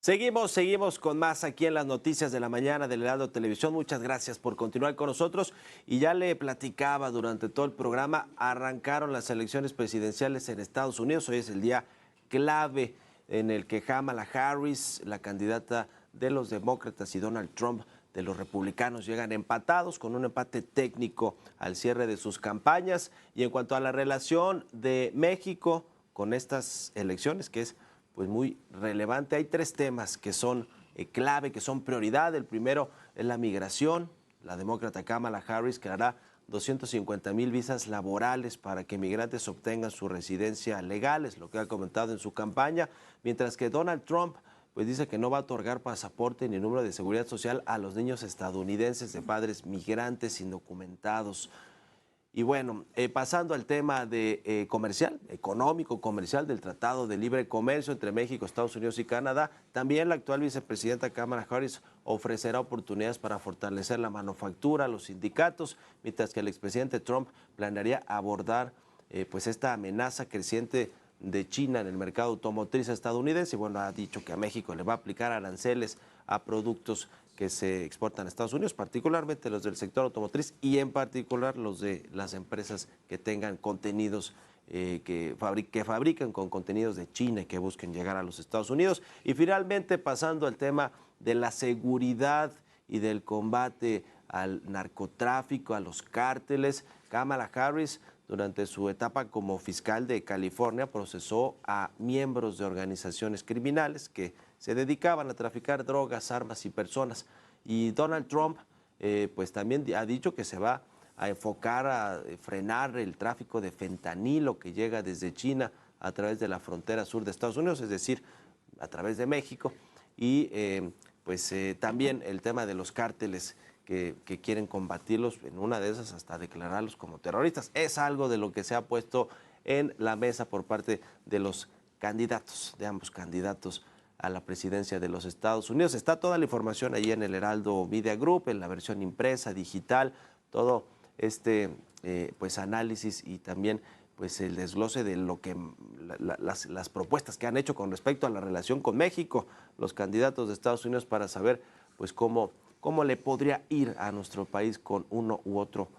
Seguimos con más aquí en las noticias de la mañana del Heraldo Televisión. Muchas gracias por continuar con nosotros. Y ya le platicaba durante todo el programa, arrancaron las elecciones presidenciales en Estados Unidos. Hoy es el día clave en el que Kamala Harris, la candidata de los demócratas, y Donald Trump de los republicanos llegan empatados con un empate técnico al cierre de sus campañas. Y en cuanto a la relación de México con estas elecciones, que es pues muy relevante, hay tres temas que son clave, que son prioridad. El primero es la migración. La demócrata Kamala Harris creará 250,000 visas laborales para que migrantes obtengan su residencia legal, es lo que ha comentado en su campaña, mientras que Donald Trump pues dice que no va a otorgar pasaporte ni número de seguridad social a los niños estadounidenses de padres migrantes indocumentados. Y bueno, pasando al tema de comercial, económico, comercial, del Tratado de Libre Comercio entre México, Estados Unidos y Canadá, también la actual vicepresidenta Kamala Harris ofrecerá oportunidades para fortalecer la manufactura, los sindicatos, mientras que el expresidente Trump planearía abordar pues esta amenaza creciente de China en el mercado automotriz estadounidense. Y bueno, ha dicho que a México le va a aplicar aranceles a productos que se exportan a Estados Unidos, particularmente los del sector automotriz y en particular los de las empresas que tengan contenidos que fabrican con contenidos de China y que busquen llegar a los Estados Unidos. Y finalmente, pasando al tema de la seguridad y del combate al narcotráfico, a los cárteles, Kamala Harris, durante su etapa como fiscal de California, procesó a miembros de organizaciones criminales que se dedicaban a traficar drogas, armas y personas. Y Donald Trump pues también ha dicho que se va a enfocar a frenar el tráfico de fentanilo que llega desde China a través de la frontera sur de Estados Unidos, es decir, a través de México. Y también el tema de los cárteles que quieren combatirlos, en una de esas hasta declararlos como terroristas. Es algo de lo que se ha puesto en la mesa por parte de los candidatos, de ambos candidatos a la presidencia de los Estados Unidos. Está toda la información ahí en el Heraldo Media Group, en la versión impresa, digital, todo este pues análisis y también pues el desglose de lo que las propuestas que han hecho con respecto a la relación con México, los candidatos de Estados Unidos, para saber pues cómo le podría ir a nuestro país con uno u otro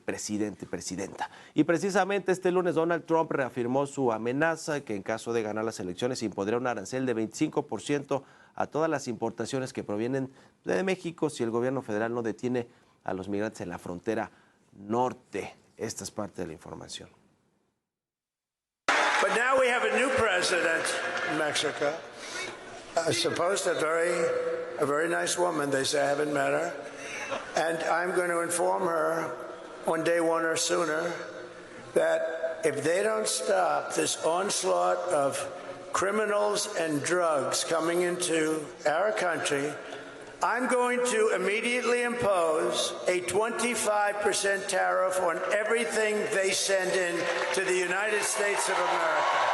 presidenta. Y precisamente este lunes Donald Trump reafirmó su amenaza que en caso de ganar las elecciones impondría un arancel de 25% a todas las importaciones que provienen de México si el gobierno federal no detiene a los migrantes en la frontera norte. Esta es parte de la información. But now we have a new president in Mexico. Supposed a very nice woman. They say I haven't met her, and I'm going to inform her on day one or sooner that if they don't stop this onslaught of criminals and drugs coming into our country, I'm going to immediately impose a 25% tariff on everything they send in to the United States of America.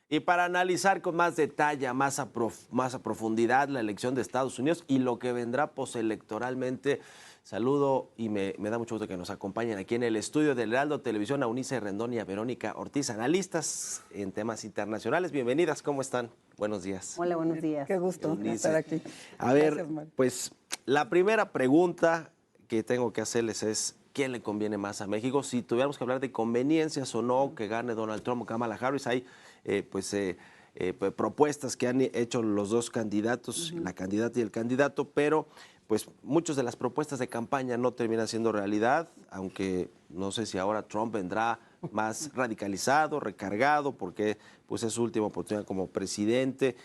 Y para analizar con más detalle, más a profundidad la elección de Estados Unidos y lo que vendrá postelectoralmente, saludo y me da mucho gusto que nos acompañen aquí en el estudio del Heraldo Televisión a Eunice Rendón y a Verónica Ortiz, analistas en temas internacionales. Bienvenidas, ¿cómo están? Buenos días. Hola, buenos días. Qué gusto Eunice. estar aquí. A ver, Gracias, Mario. pues la primera pregunta que tengo que hacerles es, ¿quién le conviene más a México? Si tuviéramos que hablar de conveniencias o no, que gane Donald Trump o Kamala Harris, hay propuestas que han hecho los dos candidatos, la candidata y el candidato, pero pues muchas de las propuestas de campaña no terminan siendo realidad, aunque no sé si ahora Trump vendrá más radicalizado, recargado, porque pues es su última oportunidad como presidente,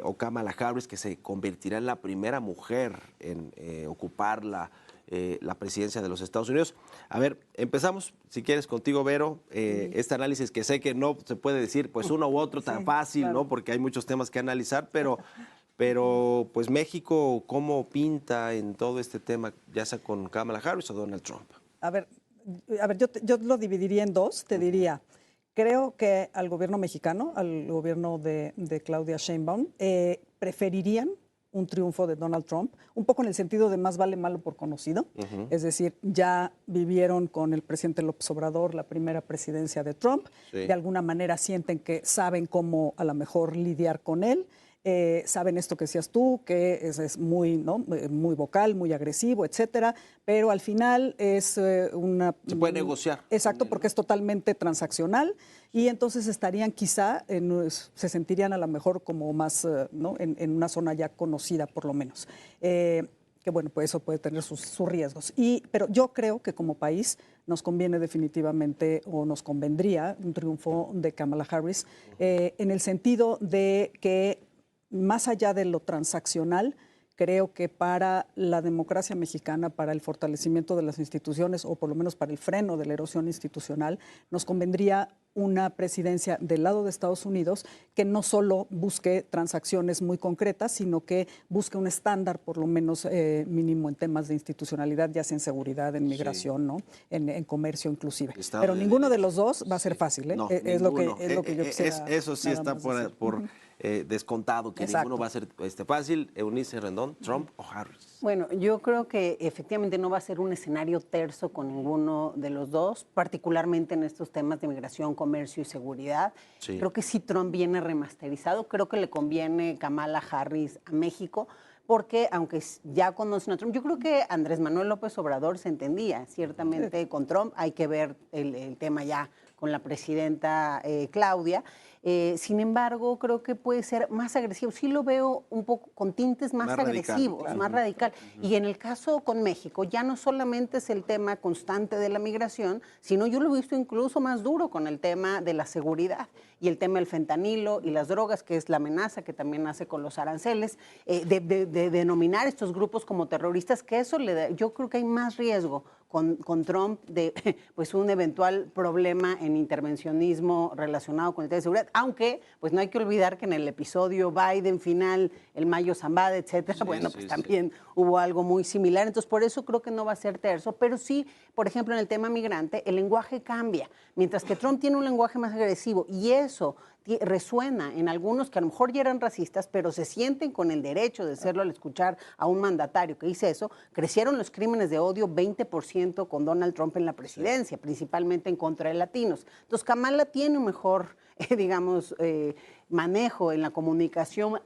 o Kamala Harris, que se convertirá en la primera mujer en ocupar la presidencia de los Estados Unidos. A ver, empezamos, si quieres, contigo, Vero, este análisis que sé que no se puede decir pues uno u otro tan fácil, claro. ¿no? Porque hay muchos temas que analizar, pero pues México, ¿cómo pinta en todo este tema, ya sea con Kamala Harris o Donald Trump? A ver, yo lo dividiría en dos. Te diría, creo que al gobierno mexicano, al gobierno de Claudia Sheinbaum, preferirían un triunfo de Donald Trump, un poco en el sentido de más vale malo por conocido. Es decir, ya vivieron con el presidente López Obrador la primera presidencia de Trump, Sí. de alguna manera sienten que saben cómo a lo mejor lidiar con él. saben esto que decías tú, que es muy, ¿no? Muy vocal, muy agresivo, etcétera, pero al final es una... Se puede negociar. Exacto, porque es totalmente transaccional y entonces estarían quizá, se sentirían a lo mejor como más, ¿no? En una zona ya conocida por lo menos. Que bueno, pues eso puede tener sus riesgos. Pero yo creo que como país nos conviene definitivamente o nos convendría un triunfo de Kamala Harris en el sentido de que más allá de lo transaccional, creo que para la democracia mexicana, para el fortalecimiento de las instituciones o por lo menos para el freno de la erosión institucional, nos convendría una presidencia del lado de Estados Unidos que no solo busque transacciones muy concretas, sino que busque un estándar por lo menos mínimo en temas de institucionalidad, ya sea en seguridad, en migración, ¿no? En comercio inclusive. Pero ninguno de los dos va a ser fácil, ¿eh? No, es lo que yo quisiera. Eso sí está por descontado, que Exacto. ninguno va a ser fácil. Eunice Rendón, Trump o Harris. Bueno, yo creo que efectivamente no va a ser un escenario terso con ninguno de los dos, particularmente en estos temas de migración, comercio y seguridad. Sí. Creo que si Trump viene remasterizado, creo que le conviene Kamala Harris a México, porque aunque ya conocen a Trump, yo creo que Andrés Manuel López Obrador se entendía ciertamente con Trump, hay que ver el tema ya con la presidenta Claudia. Sin embargo, creo que puede ser más agresivo. Sí lo veo un poco con tintes más agresivos, radical. más radical. Y en el caso con México, ya no solamente es el tema constante de la migración, sino yo lo he visto incluso más duro con el tema de la seguridad y el tema del fentanilo y las drogas, que es la amenaza que también hace con los aranceles, de denominar estos grupos como terroristas, que eso le da, yo creo que hay más riesgo con Trump de pues un eventual problema en intervencionismo relacionado con el tema de seguridad, aunque pues no hay que olvidar que en el episodio Biden final, el Mayo Zambada, etcétera, también hubo algo muy similar, entonces por eso creo que no va a ser terso, pero sí, por ejemplo, en el tema migrante, el lenguaje cambia, mientras que Trump tiene un lenguaje más agresivo y eso resuena en algunos que a lo mejor ya eran racistas, pero se sienten con el derecho de serlo al escuchar a un mandatario que dice eso. Crecieron los crímenes de odio 20% con Donald Trump en la presidencia, principalmente en contra de latinos. Entonces, Kamala tiene un mejor, digamos, manejo en la comunicación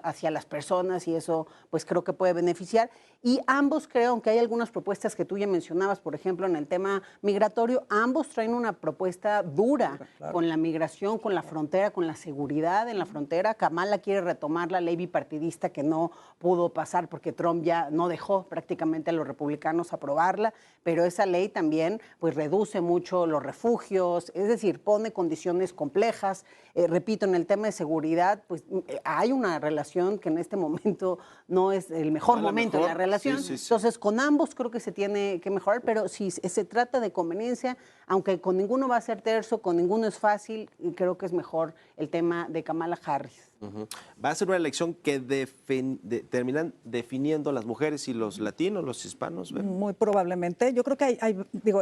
hacia las personas y eso pues creo que puede beneficiar. Y ambos creo, aunque hay algunas propuestas que tú ya mencionabas, por ejemplo, en el tema migratorio, ambos traen una propuesta dura con la migración, con la frontera, con la seguridad en la frontera. Kamala quiere retomar la ley bipartidista que no pudo pasar porque Trump ya no dejó prácticamente a los republicanos aprobarla, pero esa ley también pues reduce mucho los refugios, es decir, pone condiciones complejas. Repito, en el tema de seguridad, pues hay una relación que en este momento no es el mejor momento de la relación. Entonces, con ambos creo que se tiene que mejorar, pero si se trata de conveniencia, aunque con ninguno va a ser terso, con ninguno es fácil, creo que es mejor el tema de Kamala Harris. Va a ser una elección que terminan definiendo las mujeres y los latinos, los hispanos. ¿Ver? Muy probablemente. Yo creo que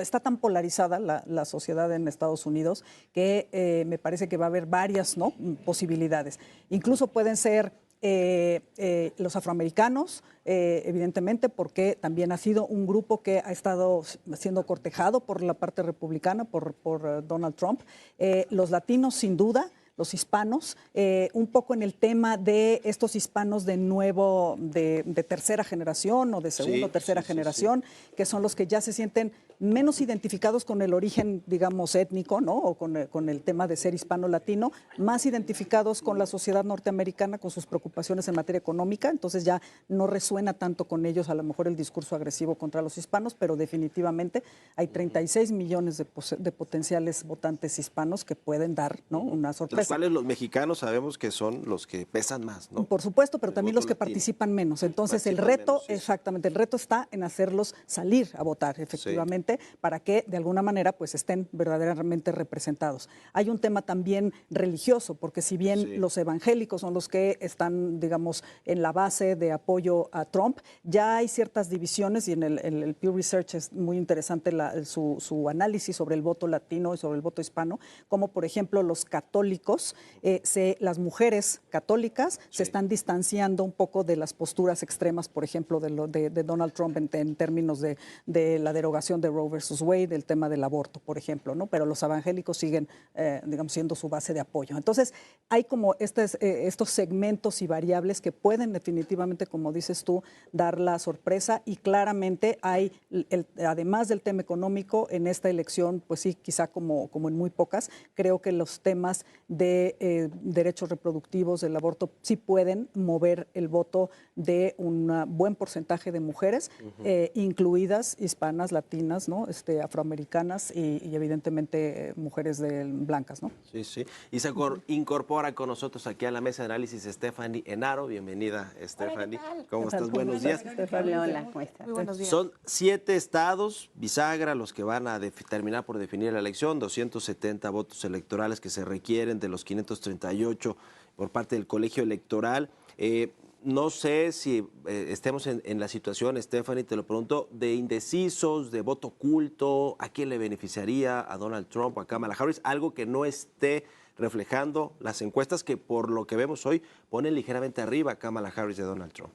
está tan polarizada la sociedad en Estados Unidos que me parece que va a haber varias, ¿no?, posibilidades. Incluso pueden ser los afroamericanos, evidentemente, porque también ha sido un grupo que ha estado siendo cortejado por la parte republicana, por Donald Trump. Los latinos, sin duda. Los hispanos, un poco en el tema de estos hispanos de tercera generación o de segunda o tercera generación, que son los que ya se sienten menos identificados con el origen, digamos, étnico, ¿no?, o con el tema de ser hispano-latino, más identificados con la sociedad norteamericana, con sus preocupaciones en materia económica, entonces ya no resuena tanto con ellos a lo mejor el discurso agresivo contra los hispanos, pero definitivamente hay 36 millones de potenciales votantes hispanos que pueden dar, ¿no?, una sorpresa. Los cuales los mexicanos sabemos que son los que pesan más, ¿no? Por supuesto, pero El también voto los que latino. participan menos. Entonces, el Participan reto, menos, sí. exactamente, el reto está en hacerlos salir a votar, efectivamente, para que de alguna manera pues estén verdaderamente representados. Hay un tema también religioso, porque si bien los evangélicos son los que están, digamos, en la base de apoyo a Trump, ya hay ciertas divisiones y en el Pew Research es muy interesante su análisis sobre el voto latino y sobre el voto hispano, como por ejemplo los católicos dos, las mujeres católicas se están distanciando un poco de las posturas extremas, por ejemplo, de Donald Trump en términos de la derogación de Roe versus Wade, del tema del aborto, por ejemplo, ¿no? Pero los evangélicos siguen, digamos, siendo su base de apoyo. Entonces, hay como estos segmentos y variables que pueden definitivamente, como dices tú, dar la sorpresa, y claramente hay, además del tema económico, en esta elección, pues sí, quizá como en muy pocas, creo que los temas de derechos reproductivos, del aborto, sí pueden mover el voto de un buen porcentaje de mujeres, incluidas hispanas, latinas, ¿no? Afroamericanas y evidentemente mujeres blancas, ¿no? Sí, sí. Y se incorpora con nosotros aquí a la mesa de análisis Stephanie Enaro. Bienvenida, Stephanie. ¿Cómo estás? Buenos días. Hola, ¿cómo estás? Muy buenos días. Son 7 estados, bisagra, los que van a terminar por definir la elección, 270 votos electorales que se requieren de los 538 por parte del colegio electoral. No sé si estemos en la situación, Stephanie, te lo pregunto, de indecisos, de voto oculto, ¿a quién le beneficiaría? ¿A Donald Trump o a Kamala Harris? Algo que no esté reflejando las encuestas que, por lo que vemos hoy, ponen ligeramente arriba a Kamala Harris de Donald Trump.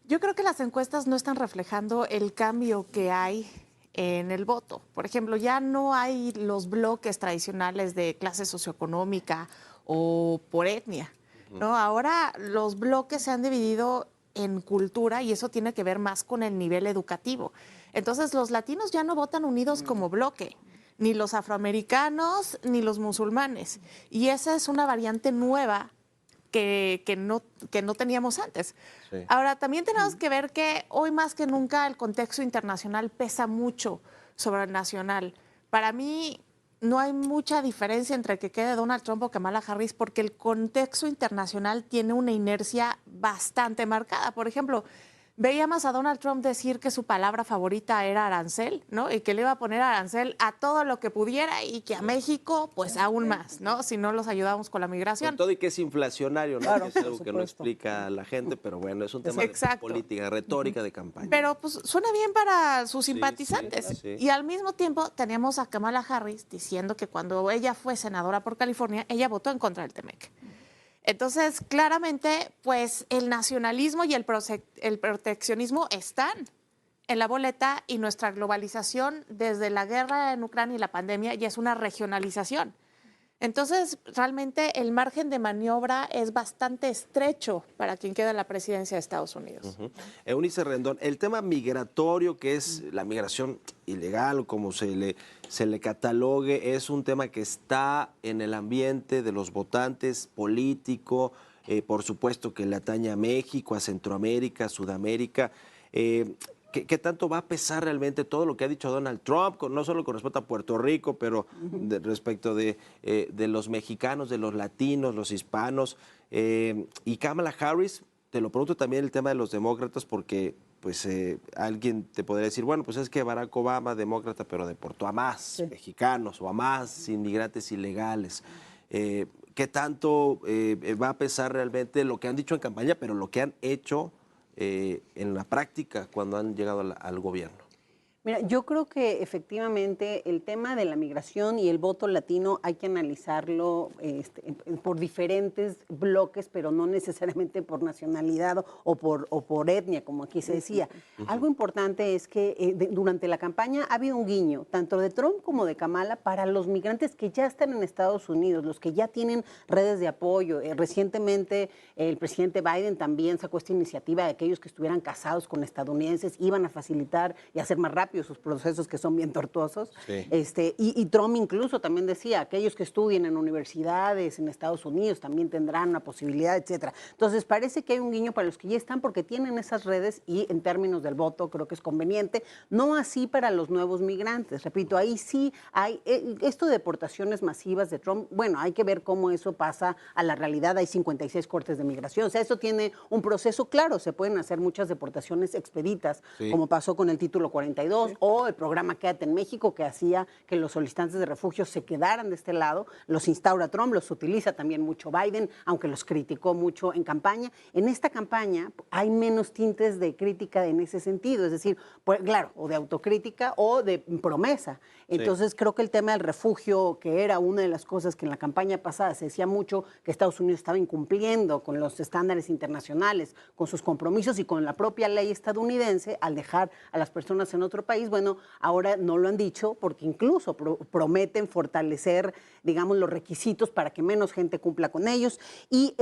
Yo creo que las encuestas no están reflejando el cambio que hay en el voto. Por ejemplo, ya no hay los bloques tradicionales de clase socioeconómica o por etnia, ¿no? Ahora los bloques se han dividido en cultura y eso tiene que ver más con el nivel educativo. Entonces, los latinos ya no votan unidos como bloque, ni los afroamericanos ni los musulmanes. Y esa es una variante nueva que no teníamos antes. Sí. Ahora, también tenemos que ver que hoy más que nunca el contexto internacional pesa mucho sobre el nacional. Para mí no hay mucha diferencia entre que quede Donald Trump o Kamala Harris porque el contexto internacional tiene una inercia bastante marcada. Por ejemplo, veíamos a Donald Trump decir que su palabra favorita era arancel, ¿no? Y que le iba a poner arancel a todo lo que pudiera y que a México, pues aún más, ¿no? Si no los ayudamos con la migración. Con todo y que es inflacionario, ¿no? Claro, que es algo que no explica a la gente, pero bueno, es un tema de política, retórica de campaña. Pero pues suena bien para sus simpatizantes. Sí, sí, sí. Y al mismo tiempo teníamos a Kamala Harris diciendo que cuando ella fue senadora por California, ella votó en contra del TEMEC. Entonces, claramente, pues el nacionalismo y el proteccionismo están en la boleta y nuestra globalización desde la guerra en Ucrania y la pandemia ya es una regionalización. Entonces, realmente el margen de maniobra es bastante estrecho para quien queda en la presidencia de Estados Unidos. Eunice Rendón, el tema migratorio, que es la migración ilegal, como se le catalogue, es un tema que está en el ambiente de los votantes, político, por supuesto que le atañe a México, a Centroamérica, a Sudamérica. ¿Qué tanto va a pesar realmente todo lo que ha dicho Donald Trump, no solo con respecto a Puerto Rico, pero respecto de los mexicanos, de los latinos, los hispanos? Y Kamala Harris, te lo pregunto también el tema de los demócratas, porque pues alguien te podría decir, bueno, pues es que Barack Obama, demócrata, pero deportó a más mexicanos o a más inmigrantes ilegales. ¿Qué tanto va a pesar realmente lo que han dicho en campaña, pero lo que han hecho en la práctica cuando han llegado al gobierno? Mira, yo creo que efectivamente el tema de la migración y el voto latino hay que analizarlo por diferentes bloques, pero no necesariamente por nacionalidad o por etnia, como aquí se decía. Algo importante es que durante la campaña ha habido un guiño, tanto de Trump como de Kamala, para los migrantes que ya están en Estados Unidos, los que ya tienen redes de apoyo. Recientemente el presidente Biden también sacó esta iniciativa de aquellos que estuvieran casados con estadounidenses, iban a facilitar y hacer más rápido sus procesos que son bien tortuosos. Sí. Y Trump incluso también decía, aquellos que estudien en universidades en Estados Unidos también tendrán una posibilidad, etcétera. Entonces parece que hay un guiño para los que ya están porque tienen esas redes y en términos del voto creo que es conveniente. No así para los nuevos migrantes. Repito, ahí sí hay esto de deportaciones masivas de Trump. Bueno, hay que ver cómo eso pasa a la realidad. Hay 56 cortes de migración. O sea, eso tiene un proceso claro. Se pueden hacer muchas deportaciones expeditas, como pasó con el título 42 refugiados, o el programa Quédate en México, que hacía que los solicitantes de refugio se quedaran de este lado. Los instaura Trump, los utiliza también mucho Biden, aunque los criticó mucho en campaña. En esta campaña hay menos tintes de crítica en ese sentido, es decir, pues, claro, o de autocrítica o de promesa. Entonces creo que el tema del refugio, que era una de las cosas que en la campaña pasada se decía mucho, que Estados Unidos estaba incumpliendo con los estándares internacionales, con sus compromisos y con la propia ley estadounidense al dejar a las personas en otro país, bueno, ahora no lo han dicho porque incluso prometen fortalecer, digamos, los requisitos para que menos gente cumpla con ellos. Y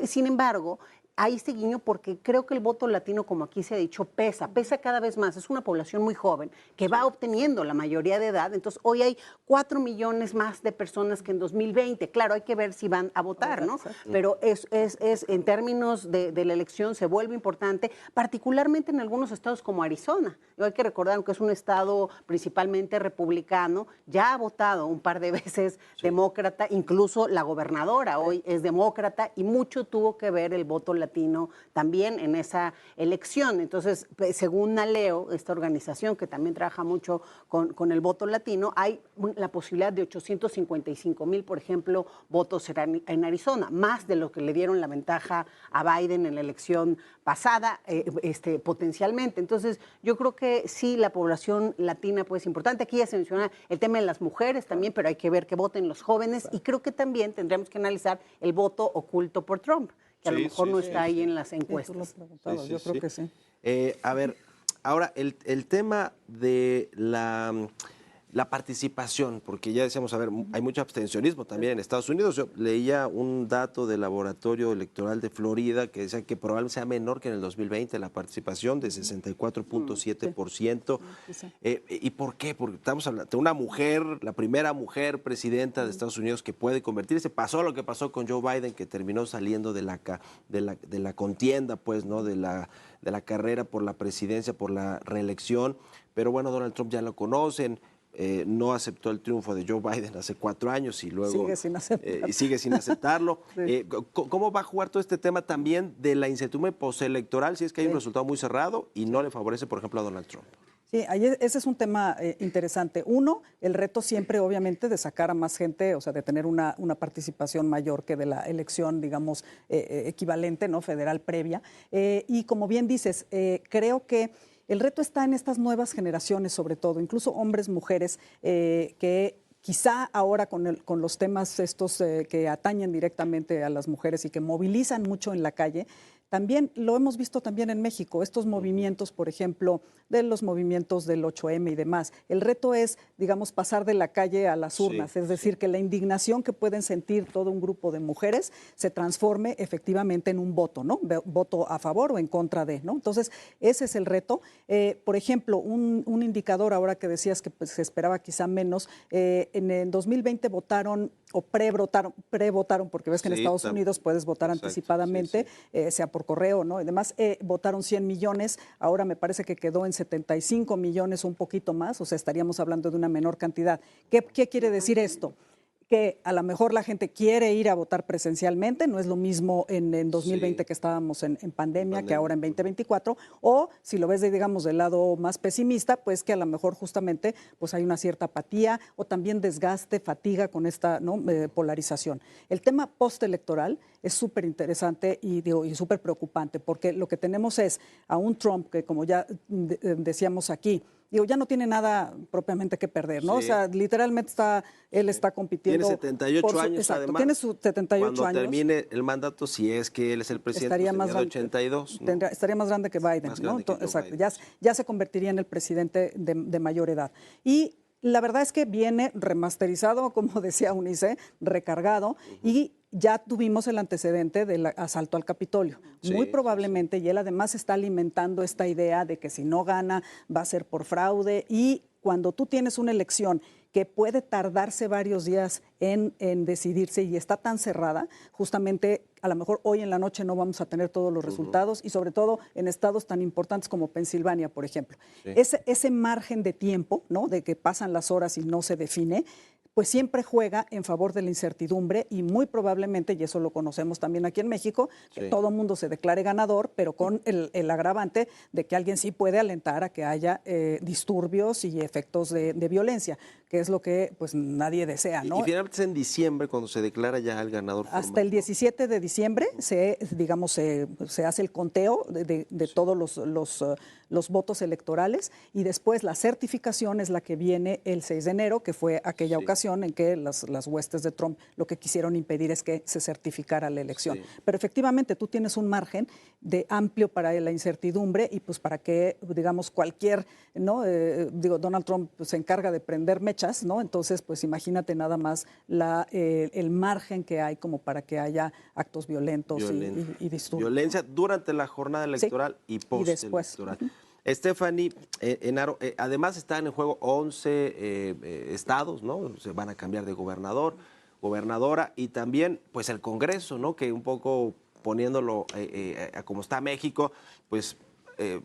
sin embargo, hay este guiño porque creo que el voto latino, como aquí se ha dicho, pesa cada vez más. Es una población muy joven que va obteniendo la mayoría de edad. Entonces, hoy hay 4 millones más de personas que en 2020. Claro, hay que ver si van a votar, ¿no? Pero en términos de la elección se vuelve importante, particularmente en algunos estados como Arizona. Hay que recordar que es un estado principalmente republicano, ya ha votado un par de veces demócrata, incluso la gobernadora hoy es demócrata y mucho tuvo que ver el voto latino también en esa elección. Entonces, según Naleo, esta organización que también trabaja mucho con el voto latino, hay la posibilidad de 855,000, por ejemplo, votos en Arizona, más de lo que le dieron la ventaja a Biden en la elección pasada, potencialmente. Entonces, yo creo que sí, la población latina pues, es importante. Aquí ya se menciona el tema de las mujeres también, pero hay que ver que voten los jóvenes y creo que también tendremos que analizar el voto oculto por Trump, que a lo mejor no está ahí en las encuestas. Yo creo que sí. A ver, ahora el tema de la participación, porque ya decíamos, a ver, hay mucho abstencionismo también en Estados Unidos. Yo leía un dato del Laboratorio Electoral de Florida que decía que probablemente sea menor que en el 2020 la participación de 64.7%. ¿Y por qué? Porque estamos hablando de una mujer, la primera mujer presidenta de Estados Unidos que puede convertirse. Pasó lo que pasó con Joe Biden, que terminó saliendo de la contienda, pues, ¿no? De la carrera por la presidencia, por la reelección. Pero bueno, Donald Trump ya lo conocen. No aceptó el triunfo de Joe Biden hace 4 años y luego sigue sin aceptarlo. ¿Cómo va a jugar todo este tema también de la incertidumbre postelectoral si es que hay un resultado muy cerrado y no le favorece, por ejemplo, a Donald Trump? Sí, ese es un tema interesante. Uno, el reto siempre, obviamente, de sacar a más gente, o sea, de tener una participación mayor que de la elección, digamos, equivalente, ¿no? Federal previa. Y como bien dices, creo que el reto está en estas nuevas generaciones, sobre todo, incluso hombres, mujeres, que quizá ahora con los temas estos que atañen directamente a las mujeres y que movilizan mucho en la calle, también lo hemos visto también en México, estos movimientos, por ejemplo, de los movimientos del 8M y demás. El reto es, digamos, pasar de la calle a las urnas, es decir, que la indignación que pueden sentir todo un grupo de mujeres se transforme efectivamente en un voto, ¿no? Voto a favor o en contra de, ¿no? Entonces, ese es el reto. Por ejemplo, un indicador ahora que decías que pues, se esperaba quizá menos, en el 2020 votaron o prevotaron, porque ves que en Estados Unidos puedes votar anticipadamente, sea por correo, ¿no? Y demás, votaron 100 millones, ahora me parece que quedó en 75 millones, un poquito más, o sea, estaríamos hablando de una menor cantidad. ¿Qué quiere decir esto? Que a lo mejor la gente quiere ir a votar presencialmente, no es lo mismo en 2020 que estábamos en pandemia que ahora en 2024, o si lo ves, digamos, del lado más pesimista, pues que a lo mejor justamente pues hay una cierta apatía o también desgaste, fatiga con esta, ¿no? Polarización. El tema postelectoral es súper interesante y súper preocupante, porque lo que tenemos es a un Trump que, como ya decíamos aquí, ya no tiene nada propiamente que perder, ¿no? Sí. O sea, literalmente él está compitiendo. Tiene 78 años, exacto, además. Tiene sus 78 cuando años. Termine el mandato, si es que él es el presidente, estaría pues más grande, 82, ¿no? Estaría más grande que Biden, más ¿no? grande que Exacto, Biden. Ya se convertiría en el presidente de mayor edad. Y la verdad es que viene remasterizado, como decía Unice, recargado, y ya tuvimos el antecedente del asalto al Capitolio. Muy probablemente, y él además está alimentando esta idea de que si no gana va a ser por fraude, y cuando tú tienes una elección que puede tardarse varios días en decidirse y está tan cerrada, justamente a lo mejor hoy en la noche no vamos a tener todos los resultados y sobre todo en estados tan importantes como Pensilvania, por ejemplo. Ese margen de tiempo, ¿no? De que pasan las horas y no se define, pues siempre juega en favor de la incertidumbre y muy probablemente, y eso lo conocemos también aquí en México, que todo mundo se declare ganador, pero con el agravante de que alguien sí puede alentar a que haya disturbios y efectos de violencia, que es lo que pues nadie desea, ¿no? Y finalmente es en diciembre cuando se declara ya el ganador formal. Hasta el 17 de diciembre se hace el conteo de todos los votos electorales y después la certificación es la que viene el 6 de enero, que fue aquella ocasión en que las huestes de Trump lo que quisieron impedir es que se certificara la elección. Pero efectivamente tú tienes un margen de amplio para la incertidumbre y pues para que, digamos, cualquier, ¿no? Donald Trump se encarga de prender mechas, ¿no? Entonces, pues imagínate nada más el margen que hay como para que haya actos violentos y disturbios. Violencia durante la jornada electoral y post-electoral. Stephanie, Enaro, además están en juego 11 estados, ¿no? Se van a cambiar de gobernador, gobernadora y también pues el Congreso, ¿no? Que un poco poniéndolo a como está México, pues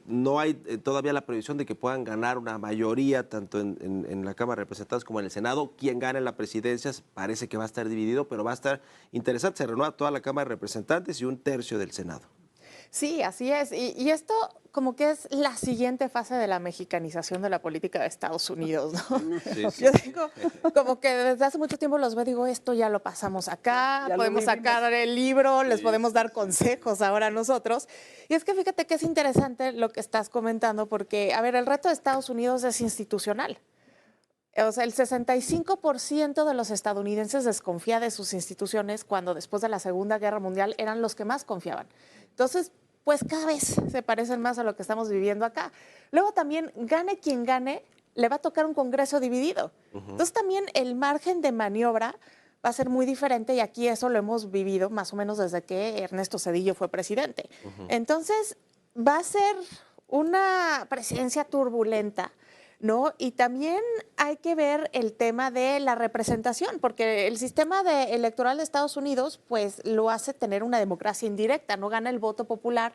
no hay todavía la previsión de que puedan ganar una mayoría tanto en la Cámara de Representantes como en el Senado. Quien gane la presidencia parece que va a estar dividido, pero va a estar interesante. Se renueva toda la Cámara de Representantes y un tercio del Senado. Sí, así es. Y esto como que es la siguiente fase de la mexicanización de la política de Estados Unidos, ¿no? Yo digo, como que desde hace mucho tiempo los veo, digo, esto ya lo pasamos acá, podemos sacar el libro, les podemos dar consejos ahora nosotros. Y es que fíjate que es interesante lo que estás comentando, porque, a ver, el reto de Estados Unidos es institucional. O sea, el 65% de los estadounidenses desconfía de sus instituciones cuando después de la Segunda Guerra Mundial eran los que más confiaban. Entonces, pues cada vez se parecen más a lo que estamos viviendo acá. Luego también, gane quien gane, le va a tocar un Congreso dividido. Entonces también el margen de maniobra va a ser muy diferente y aquí eso lo hemos vivido más o menos desde que Ernesto Zedillo fue presidente. Entonces, va a ser una presidencia turbulenta, ¿no? Y también hay que ver el tema de la representación, porque el sistema electoral de Estados Unidos pues lo hace tener una democracia indirecta, no gana el voto popular,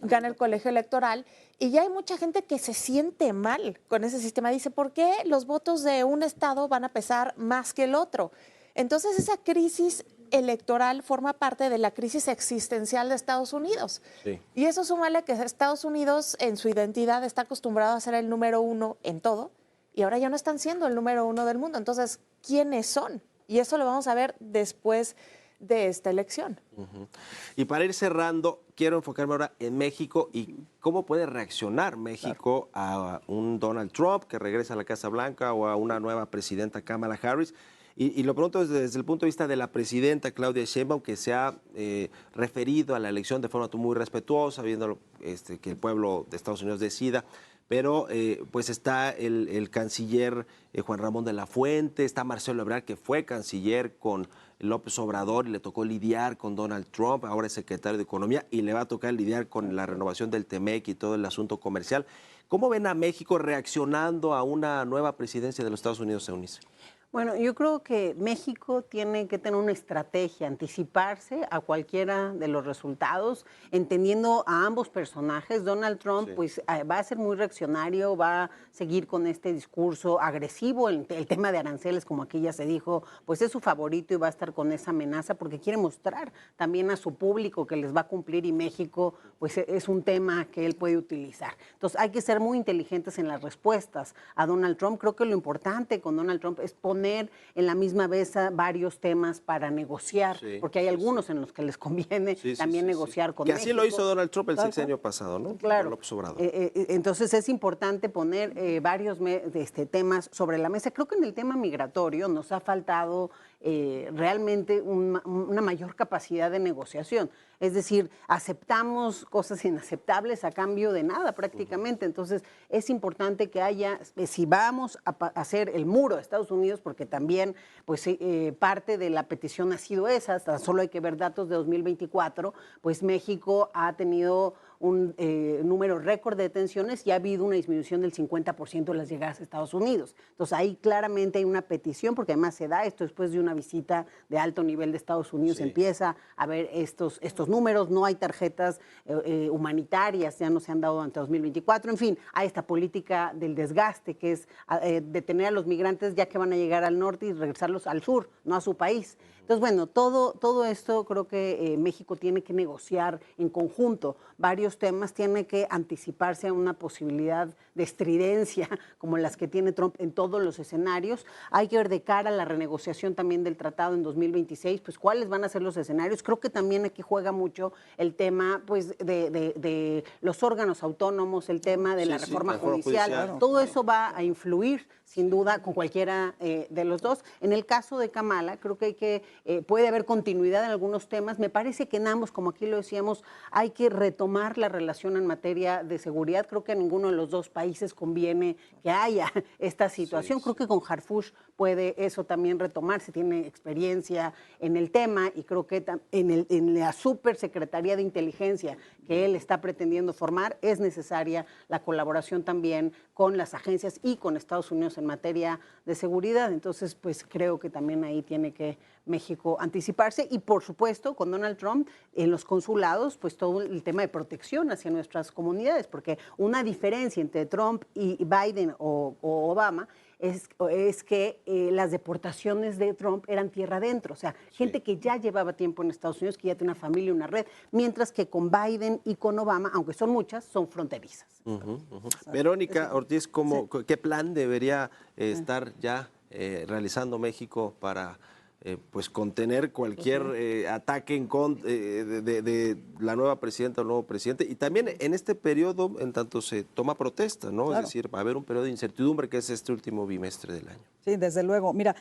gana el colegio electoral, y ya hay mucha gente que se siente mal con ese sistema. Dice, ¿por qué los votos de un estado van a pesar más que el otro? Entonces esa crisis electoral forma parte de la crisis existencial de Estados Unidos. Sí. Y eso súmale que Estados Unidos en su identidad está acostumbrado a ser el número uno en todo y ahora ya no están siendo el número uno del mundo. Entonces, ¿quiénes son? Y eso lo vamos a ver después de esta elección. Y para ir cerrando, quiero enfocarme ahora en México y cómo puede reaccionar México a un Donald Trump que regresa a la Casa Blanca o a una nueva presidenta, Kamala Harris. Y lo pregunto desde el punto de vista de la presidenta Claudia Sheinbaum, que se ha referido a la elección de forma muy respetuosa, viendo que el pueblo de Estados Unidos decida, pero pues está el canciller Juan Ramón de la Fuente, está Marcelo Ebrard, que fue canciller con López Obrador y le tocó lidiar con Donald Trump, ahora es secretario de Economía, y le va a tocar lidiar con la renovación del TEMEC y todo el asunto comercial. ¿Cómo ven a México reaccionando a una nueva presidencia de los Estados Unidos, Eunice? Bueno, yo creo que México tiene que tener una estrategia, anticiparse a cualquiera de los resultados, entendiendo a ambos personajes. Donald Trump pues va a ser muy reaccionario, va a seguir con este discurso agresivo, el tema de aranceles, como aquí ya se dijo, pues es su favorito y va a estar con esa amenaza porque quiere mostrar también a su público que les va a cumplir y México pues es un tema que él puede utilizar. Entonces hay que ser muy inteligentes en las respuestas a Donald Trump. Creo que lo importante con Donald Trump es poner en la misma mesa varios temas para negociar, porque hay algunos en los que les conviene también negociar con México. Que así lo hizo Donald Trump el sexenio pasado, ¿no? Claro. López Obrador. Entonces es importante poner varios temas sobre la mesa. Creo que en el tema migratorio nos ha faltado realmente una mayor capacidad de negociación. Es decir, aceptamos cosas inaceptables a cambio de nada prácticamente. Entonces es importante que haya, si vamos a hacer el muro de Estados Unidos, porque también pues, parte de la petición ha sido esa, hasta solo hay que ver datos de 2024, pues México ha tenido un número récord de detenciones y ha habido una disminución del 50% de las llegadas a Estados Unidos. Entonces ahí claramente hay una petición, porque además se da esto después de una visita de alto nivel de Estados Unidos, empieza a ver estos números, no hay tarjetas humanitarias, ya no se han dado ante 2024, en fin, hay esta política del desgaste que es detener a los migrantes ya que van a llegar al norte y regresarlos al sur, no a su país. Entonces, bueno, todo esto creo que México tiene que negociar en conjunto varios temas, tiene que anticiparse a una posibilidad de estridencia como las que tiene Trump en todos los escenarios. Hay que ver de cara a la renegociación también del tratado en 2026, pues cuáles van a ser los escenarios. Creo que también aquí juega mucho el tema pues de los órganos autónomos, el tema de la reforma judicial. Claro. Todo eso va a influir sin duda con cualquiera de los dos. En el caso de Kamala, creo que puede haber continuidad en algunos temas. Me parece que en ambos, como aquí lo decíamos, hay que retomar la relación en materia de seguridad. Creo que a ninguno de los dos países conviene que haya esta situación. Creo que con Harfush puede eso también retomarse, tiene experiencia en el tema y creo que en la Supersecretaría de Inteligencia que él está pretendiendo formar es necesaria la colaboración también con las agencias y con Estados Unidos en materia de seguridad. Entonces, pues creo que también ahí tiene que México anticiparse y, por supuesto, con Donald Trump en los consulados, pues todo el tema de protección hacia nuestras comunidades, porque una diferencia entre Trump y Biden o Obama es que las deportaciones de Trump eran tierra adentro, o sea, gente que ya llevaba tiempo en Estados Unidos, que ya tiene una familia, una red, mientras que con Biden y con Obama, aunque son muchas, son fronterizas. Verónica Ortiz, ¿qué plan debería estar ya realizando México para pues contener cualquier ataque de la nueva presidenta o el nuevo presidente? Y también en este periodo, en tanto se toma protesta, ¿no? Claro. Es decir, va a haber un periodo de incertidumbre que es este último bimestre del año. Sí, desde luego. Mira,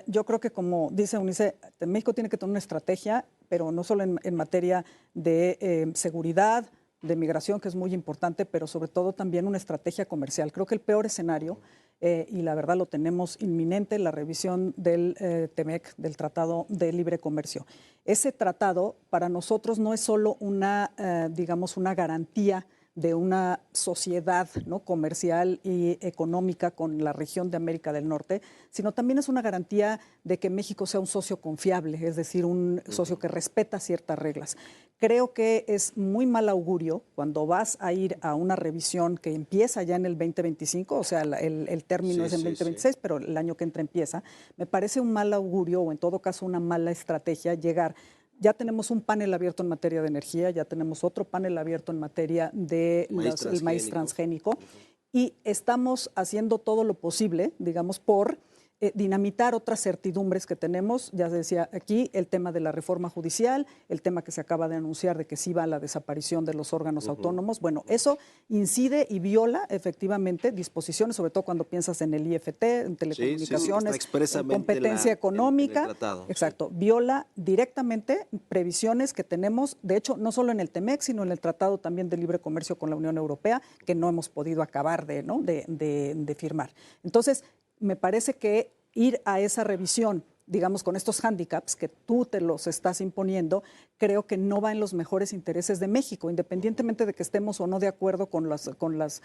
yo creo que como dice Eunice, México tiene que tener una estrategia, pero no solo en materia de seguridad, de migración, que es muy importante, pero sobre todo también una estrategia comercial. Creo que el peor escenario, y la verdad lo tenemos inminente, la revisión del TEMEC, del Tratado de Libre Comercio. Ese tratado para nosotros no es solo una, digamos, una garantía de una sociedad, ¿no?, comercial y económica con la región de América del Norte, sino también es una garantía de que México sea un socio confiable, es decir, un socio que respeta ciertas reglas. Creo que es muy mal augurio cuando vas a ir a una revisión que empieza ya en el 2025, o sea, el término es en 2026, pero el año que entra empieza. Me parece un mal augurio, o en todo caso una mala estrategia, llegar. Ya tenemos un panel abierto en materia de energía, ya tenemos otro panel abierto en materia de el maíz transgénico y estamos haciendo todo lo posible, digamos, por dinamitar otras certidumbres que tenemos. Ya se decía aquí el tema de la reforma judicial, el tema que se acaba de anunciar de que sí va a la desaparición de los órganos autónomos. Bueno, eso incide y viola efectivamente disposiciones, sobre todo cuando piensas en el IFT, en telecomunicaciones, en competencia económica. en el tratado, exacto, viola directamente previsiones que tenemos, de hecho, no solo en el TEMEC, sino en el Tratado también de Libre Comercio con la Unión Europea, que no hemos podido acabar de firmar. Entonces, me parece que ir a esa revisión, digamos, con estos hándicaps que tú te los estás imponiendo, creo que no va en los mejores intereses de México, independientemente de que estemos o no de acuerdo con las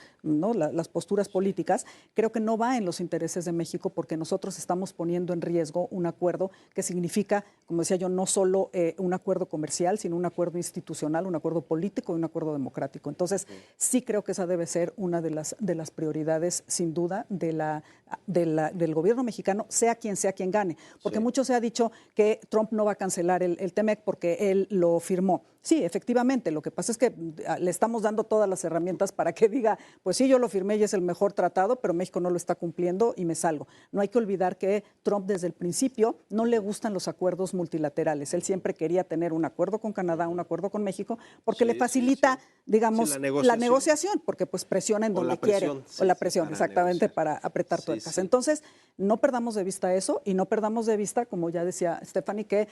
posturas políticas, creo que no va en los intereses de México porque nosotros estamos poniendo en riesgo un acuerdo que significa, como decía yo, no solo un acuerdo comercial, sino un acuerdo institucional, un acuerdo político y un acuerdo democrático. Entonces, sí creo que esa debe ser una de las prioridades, sin duda, del gobierno mexicano, sea quien gane. Porque mucho se ha dicho que Trump no va a cancelar el TEMEC porque él lo firmó. Sí, efectivamente, lo que pasa es que le estamos dando todas las herramientas para que diga, pues sí, yo lo firmé y es el mejor tratado, pero México no lo está cumpliendo y me salgo. No hay que olvidar que Trump desde el principio no le gustan los acuerdos multilaterales. Él siempre quería tener un acuerdo con Canadá, un acuerdo con México, porque le facilita, digamos, la negociación, porque pues presiona en donde quiere. O la presión, exactamente, para apretar tuercas. Entonces, no perdamos de vista eso y no perdamos de vista, como ya decía Stephanie, que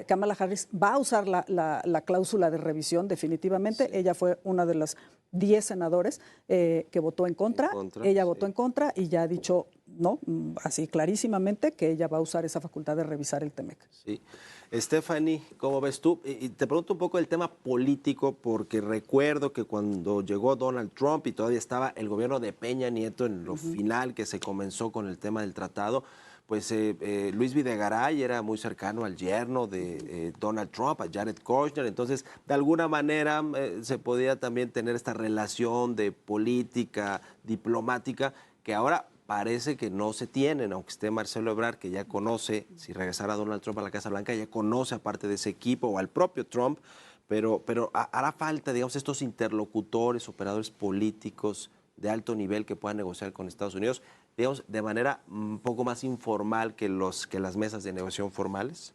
Kamala Harris va a usar la cláusula de revisión definitivamente. Ella fue una de las 10 senadores que votó en contra. Ella votó en contra y ya ha dicho ¿no? Así clarísimamente que ella va a usar esa facultad de revisar el TEMEC. Sí. Stephanie, ¿cómo ves tú? Y te pregunto un poco del tema político, porque recuerdo que cuando llegó Donald Trump y todavía estaba el gobierno de Peña Nieto en lo final que se comenzó con el tema del tratado, pues Luis Videgaray era muy cercano al yerno de Donald Trump, a Jared Kushner, entonces de alguna manera se podía también tener esta relación de política diplomática que ahora parece que no se tienen, aunque esté Marcelo Ebrard, que ya conoce, si regresara Donald Trump a la Casa Blanca, ya conoce aparte de ese equipo o al propio Trump, pero hará falta, digamos, estos interlocutores, operadores políticos de alto nivel que puedan negociar con Estados Unidos, digamos, de manera un poco más informal que las mesas de negociación formales.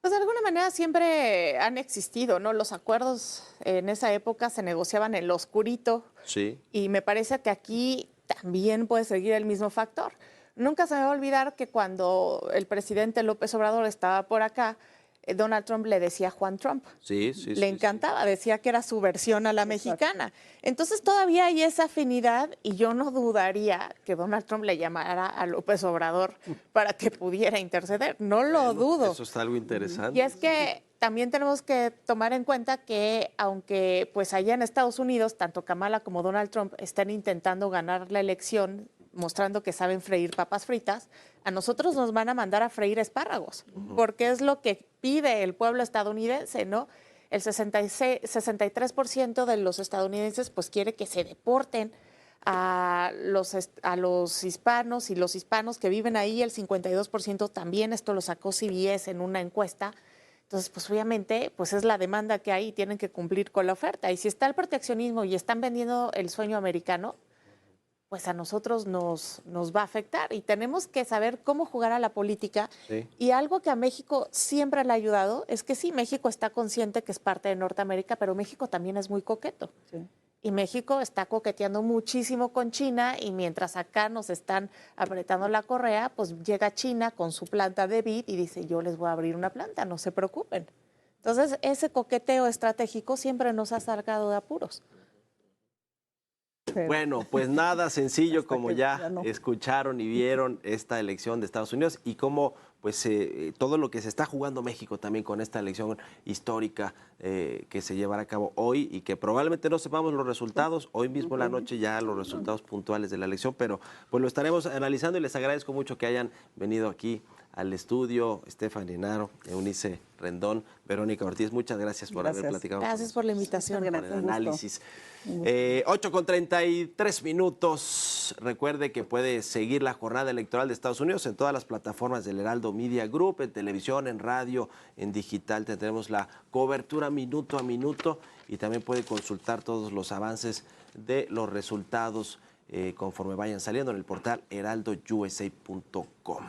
Pues de alguna manera siempre han existido, ¿no? Los acuerdos en esa época se negociaban en lo oscurito. Sí. Y me parece que aquí también puede seguir el mismo factor. Nunca se me va a olvidar que cuando el presidente López Obrador estaba por acá, Donald Trump le decía Juan Trump. Sí, sí. Le encantaba, decía que era su versión a la mexicana. Entonces todavía hay esa afinidad y yo no dudaría que Donald Trump le llamara a López Obrador para que pudiera interceder. No lo dudo. Eso está algo interesante. Y es que también tenemos que tomar en cuenta que aunque pues allá en Estados Unidos tanto Kamala como Donald Trump están intentando ganar la elección mostrando que saben freír papas fritas, a nosotros nos van a mandar a freír espárragos, porque es lo que pide el pueblo estadounidense, ¿no? El 63% de los estadounidenses pues quiere que se deporten a los hispanos, y los hispanos que viven ahí, el 52% también, esto lo sacó CBS en una encuesta. Entonces, pues obviamente, pues es la demanda que hay y tienen que cumplir con la oferta. Y si está el proteccionismo y están vendiendo el sueño americano, pues a nosotros nos va a afectar y tenemos que saber cómo jugar a la política. Sí. Y algo que a México siempre le ha ayudado es que sí, México está consciente que es parte de Norteamérica, pero México también es muy coqueto. Sí. Y México está coqueteando muchísimo con China y mientras acá nos están apretando la correa, pues llega China con su planta de vid y dice, yo les voy a abrir una planta, no se preocupen. Entonces, ese coqueteo estratégico siempre nos ha sacado de apuros. Bueno, pues nada sencillo como ya no. escucharon y vieron esta elección de Estados Unidos y cómo pues todo lo que se está jugando México también con esta elección histórica que se llevará a cabo hoy y que probablemente no sepamos los resultados, hoy mismo en la noche ya los resultados puntuales de la elección, pero pues lo estaremos analizando y les agradezco mucho que hayan venido aquí al estudio, Stephanie Enaro, Eunice Rendón, Verónica Ortiz, muchas gracias por haber platicado. Gracias por la invitación. Por el análisis. 8:33. Recuerde que puede seguir la jornada electoral de Estados Unidos en todas las plataformas del Heraldo Media Group, en televisión, en radio, en digital. Tendremos la cobertura minuto a minuto y también puede consultar todos los avances de los resultados conforme vayan saliendo en el portal heraldousa.com.